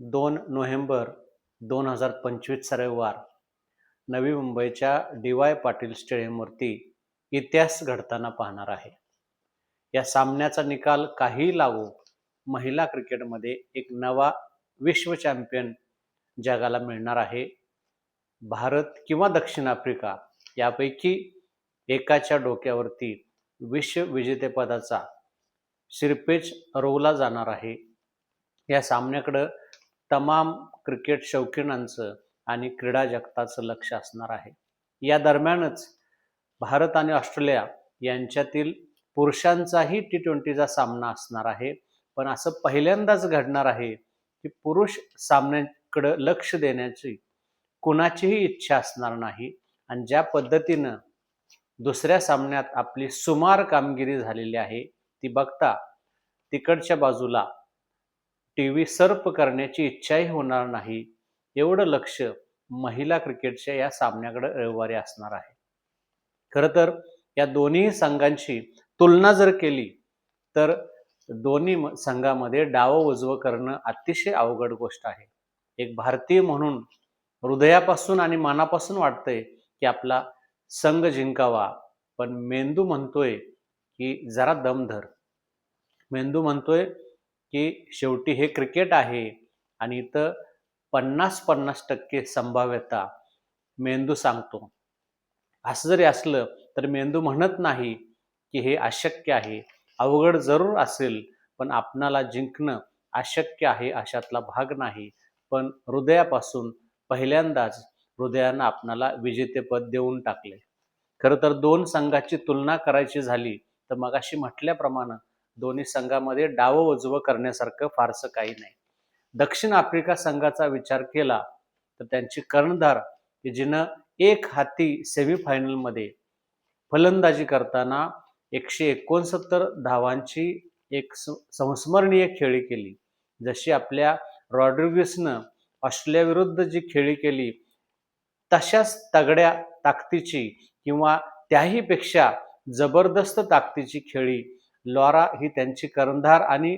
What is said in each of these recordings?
2 November 2025 रविवार नवी मुंबईच्या डी.वाय. पाटील स्टेडियमवरती इतिहास घडताना पाहणार आहे. या सामन्याचा निकाल काहीही लागो, महिला क्रिकेटमध्ये एक नवा विश्व चॅम्पियन जगाला मिळणार आहे. भारत किंवा दक्षिण आफ्रिका यापैकी एकाच्या डोक्यावरती विश्वविजेतेपदाचा शिरपेच रोवला जाणार आहे. या सामन्याकडं तमाम क्रिकेट शौकीनांचं आणि क्रीडा जगताचं लक्ष असणार आहे. या दरम्यानच भारत आणि ऑस्ट्रेलिया यांच्यातील पुरुषांचाही T20चा सामना असणार आहे. पण असं पहिल्यांदाच घडणार आहे की पुरुष सामन्याकडं लक्ष देण्याची कुणाचीही इच्छा असणार नाही. आणि ज्या पद्धतीनं दुसऱ्या सामन्यात आपली सुमार कामगिरी झालेली आहे ती बघता तिकडच्या बाजूला टीव्ही सर्फ करण्याची इच्छाही होणार नाही. एवढं लक्ष महिला क्रिकेटच्या या सामन्याकडे रविवारी असणार आहे. खरं तर या दोन्ही संघांची तुलना जर केली तर दोन्ही संघामध्ये डावं उजवं करणं अतिशय अवघड गोष्ट आहे. एक भारतीय म्हणून हृदयापासून आणि मनापासून वाटतंय की आपला संघ जिंकावा, पण मेंदू म्हणतोय की जरा दम धर. मेंदू म्हणतोय की शेवटी हे क्रिकेट आहे आणि इथं 50-50% संभाव्यता मेंदू सांगतो. असं जरी असलं तर मेंदू म्हणत नाही की हे अशक्य आहे. अवघड जरूर असेल, पण आपणाला जिंकणं अशक्य आहे अशातला भाग नाही. पण हृदयापासून पहिल्यांदाच हृदयानं आपणाला विजेतेपद देऊन टाकले. खरं तर दोन संघाची तुलना करायची झाली तर मगाशी म्हटल्याप्रमाणे दोन्ही संघामध्ये डावं उजवं करण्यासारखं फारसं काही नाही. दक्षिण आफ्रिका संघाचा विचार केला तर त्यांची कर्णधार की जिनं एक हाती सेमीफायनलमध्ये फलंदाजी करताना 169 धावांची एक संस्मरणीय खेळी केली. जशी आपल्या रॉड्रिगसनं ऑस्ट्रेलियाविरुद्ध जी खेळी केली तशाच तगड्या ताकदीची किंवा त्याही पेक्षा जबरदस्त ताकदीची खेळी लॉरा ही त्यांची कर्णधार आणि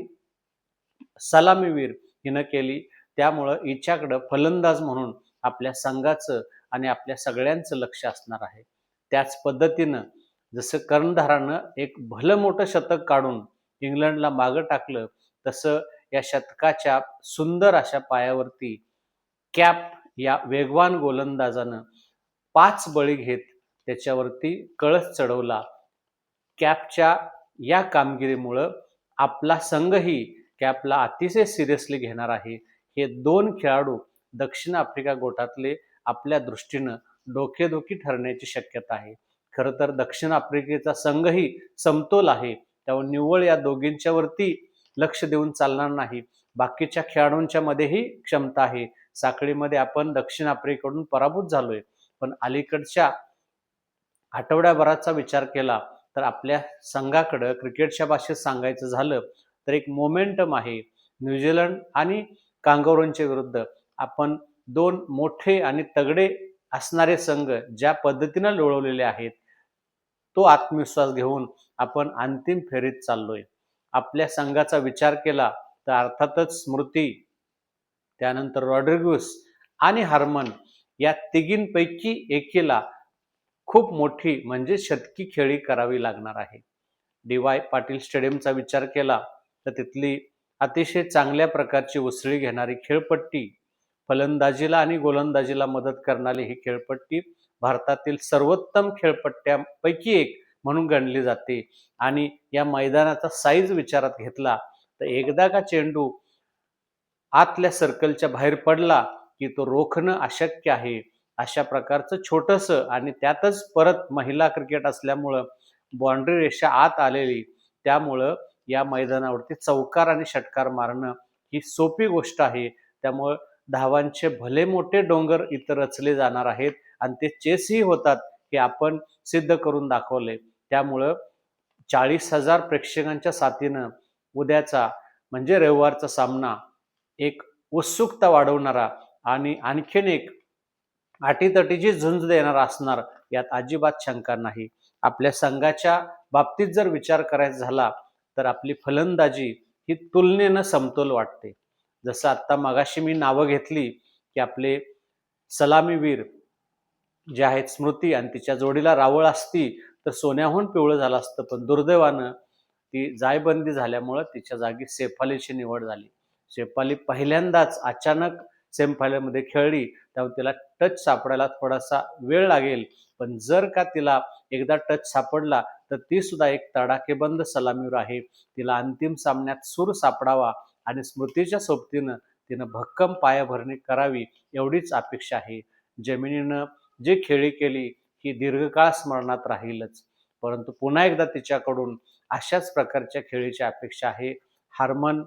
सलामीवीर हिनं केली. त्यामुळं हिच्याकडं फलंदाज म्हणून आपल्या संघाचं आणि आपल्या सगळ्यांचं लक्ष असणार आहे. त्याच पद्धतीनं जसं कर्णधारानं एक भलं मोठं शतक काढून इंग्लंडला मागं टाकलं, तसं या शतकाच्या सुंदर अशा पायावरती कॅप या वेगवान गोलंदाजानं 5 बळी घेत त्याच्यावरती कळस चढवला. कॅपच्या या कामगिरीमुळं आपला संघही कॅपला अतिशय सिरियसली घेणार आहे. हे दोन खेळाडू दक्षिण आफ्रिका गोटातले आपल्या दृष्टीनं डोकेदुखी ठरण्याची शक्यता आहे. खरं तर दक्षिण आफ्रिकेचा संघही समतोल आहे, त्यामुळे निव्वळ या दोघींच्या वरती लक्ष देऊन चालणार नाही. बाकीच्या खेळाडूंच्या मध्येही क्षमता आहे. साखळीमध्ये आपण दक्षिण आफ्रिकेकडून पराभूत झालोय, पण अलीकडच्या आठवड्याभराचा विचार केला तर आपल्या संघाकडं क्रिकेटच्या भाषेत सांगायचं झालं तर एक मोमेंटम आहे. न्यूझीलंड आणि कांगारूंच्या विरुद्ध आपण दोन मोठे आणि तगडे असणारे संघ ज्या पद्धतीनं लोळवलेले आहेत, तो आत्मविश्वास घेऊन आपण अंतिम फेरीत चाललोय. आपल्या संघाचा विचार केला तर अर्थातच स्मृती, त्यानंतर रॉड्रिगस आणि हार्मन या तिघींपैकी एकीला खूप मोठी म्हणजे शतकी खेळी करावी लागणार आहे. डी.वाय. पाटील स्टेडियमचा विचार केला तर तिथली अतिशय चांगल्या प्रकारची उसळी घेणारी खेळपट्टी, फलंदाजीला आणि गोलंदाजीला मदत करणारी ही खेळपट्टी भारतातील सर्वोत्तम खेळपट्ट्यांपैकी एक म्हणून गणली जाते. आणि या मैदानाचा साईज विचारात घेतला तर एकदा का चेंडू आतल्या सर्कलच्या बाहेर पडला की तो रोखणं अशक्य आहे. अशा प्रकारचं छोटंसं आणि त्यातच परत महिला क्रिकेट असल्यामुळं बाउंड्री रेषा आत आलेली, त्यामुळं या मैदानावरती चौकार आणि षटकार मारणं ही सोपी गोष्ट आहे. त्यामुळं धावांचे भले मोठे डोंगर इथं रचले जाणार आहेत आणि ते चेसही होतात हे आपण सिद्ध करून दाखवले. त्यामुळं 40,000 प्रेक्षकांच्या साथीनं उद्याचा म्हणजे रविवारचा सामना एक उत्सुकता वाढवणारा आणि आणखीन एक अटीतटीची झुंज देणारा असणार यात अजिबात शंका नाही. आपल्या संघाच्या बाबतीत जर विचार करायचा झाला तर आपली फलंदाजी ही तुलनेनं समतोल वाटते. जसं आत्ता मगाशी मी नावं घेतली की आपले सलामीवीर जे आहेत स्मृती आणि तिच्या जोडीला रावळ असती तर सोन्याहून पिवळं झालं असतं, पण दुर्दैवानं ती जायबंदी झाल्यामुळं तिच्या जागी शेफालीची निवड झाली. शेफाली पहिल्यांदाच अचानक सेमीफायनलमध्ये खेळली, त्यामुळे तिला टच सापडायला थोडासा वेळ लागेल. पण जर का तिला एकदा टच सापडला तर ती सुद्धा एक तडाखेबंद सलामीवीर आहे. तिला अंतिम सामन्यात सूर सापडावा आणि स्मृतीच्या सोबतीनं तिनं भक्कम पायाभरणी करावी एवढीच अपेक्षा आहे. जेमिनीनं जी खेळी केली ही दीर्घकाळ स्मरणात राहीलच. परंतु पुन्हा एकदा तिच्याकडून अशाच प्रकारच्या खेळीची अपेक्षा आहे. हार्मन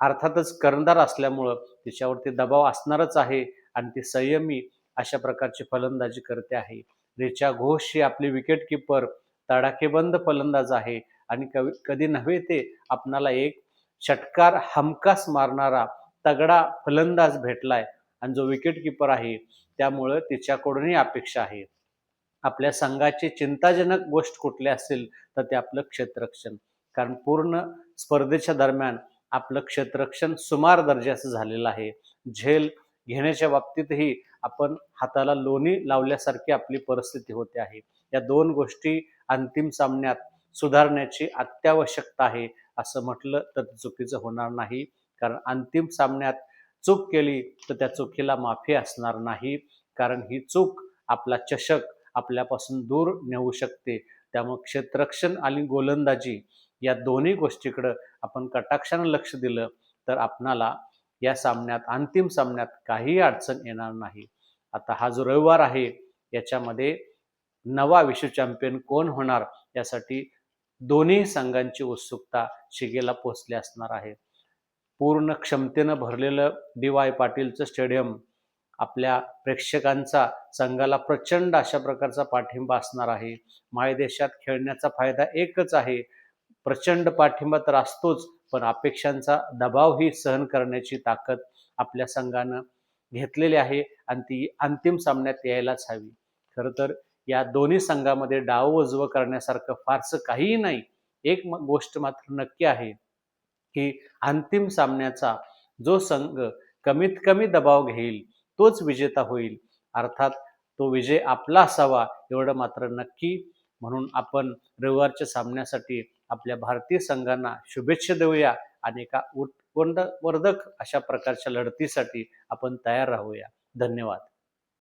अर्थातच कर्णधार असल्यामुळं तिच्यावरती दबाव असणारच आहे आणि ती संयमी अशा प्रकारची फलंदाजी करते आहे. रिचा घोष ही आपली विकेट किपर तडाखेबंद फलंदाज आहे आणि कधी नव्हे ते आपणाला एक षटकार हमखास मारणारा तगडा फलंदाज भेटलाय आणि जो विकेट किपर आहे, त्यामुळं तिच्याकडूनही अपेक्षा आहे. आपल्या संघाची चिंताजनक गोष्ट कुठली असेल तर ते आपलं क्षेत्ररक्षण. कारण पूर्ण स्पर्धेच्या दरम्यान आपलं क्षेत्ररक्षण सुमार दर्जाचं झालेलं आहे. झेल घेण्याच्या बाबतीतही आपण हाताला लोणी लावल्यासारखी आपली परिस्थिती होते आहे. या दोन गोष्टी अंतिम सामन्यात सुधारण्याची अत्यावश्यकता आहे असं म्हटलं तर चुकीचं होणार नाही. कारण अंतिम सामन्यात चूक केली तर त्या चुकीला माफी असणार नाही. कारण ही चूक आपला चषक आपल्यापासून दूर नेऊ शकते. त्यामुळे क्षेत्ररक्षण आणि गोलंदाजी या दोन्ही गोष्टीकडं आपण कटाक्षानं लक्ष दिलं तर आपणाला या सामन्यात अंतिम सामन्यात काहीही अडचण येणार नाही. आता हा जो रविवार आहे याच्यामध्ये नवा विश्व चॅम्पियन कोण होणार यासाठी दोन्ही संघांची उत्सुकता शिगेला पोहोचली असणार आहे. पूर्ण क्षमतेनं भरलेलं डी.वाय. पाटीलचं स्टेडियम आपल्या प्रेक्षकांचा संघाला प्रचंड अशा प्रकारचा पाठिंबा असणार आहे. मायदेशात खेळण्याचा फायदा एकच आहे. प्रचंड पाठिंबा तर असतोच, पण अपेक्षांचा दबावही सहन करण्याची ताकद आपल्या संघानं घेतलेली आहे आणि ती अंतिम सामन्यात यायलाच हवी. खरं तर या दोन्ही संघामध्ये डावं-उजवं करण्यासारखं फारसं काहीही नाही. एक गोष्ट मात्र नक्की आहे, की अंतिम सामन्याचा जो संघ कमीत कमी दबाव घेईल तोच विजेता होईल. अर्थात तो विजय आपला असावा एवढं मात्र नक्की. म्हणून आपण रविवारच्या सामन्यासाठी आपल्या भारतीय संघांना शुभेच्छा देऊया आणि एका उत्कंठवर्धक अशा प्रकारच्या लढतीसाठी आपण तयार राहूया. धन्यवाद.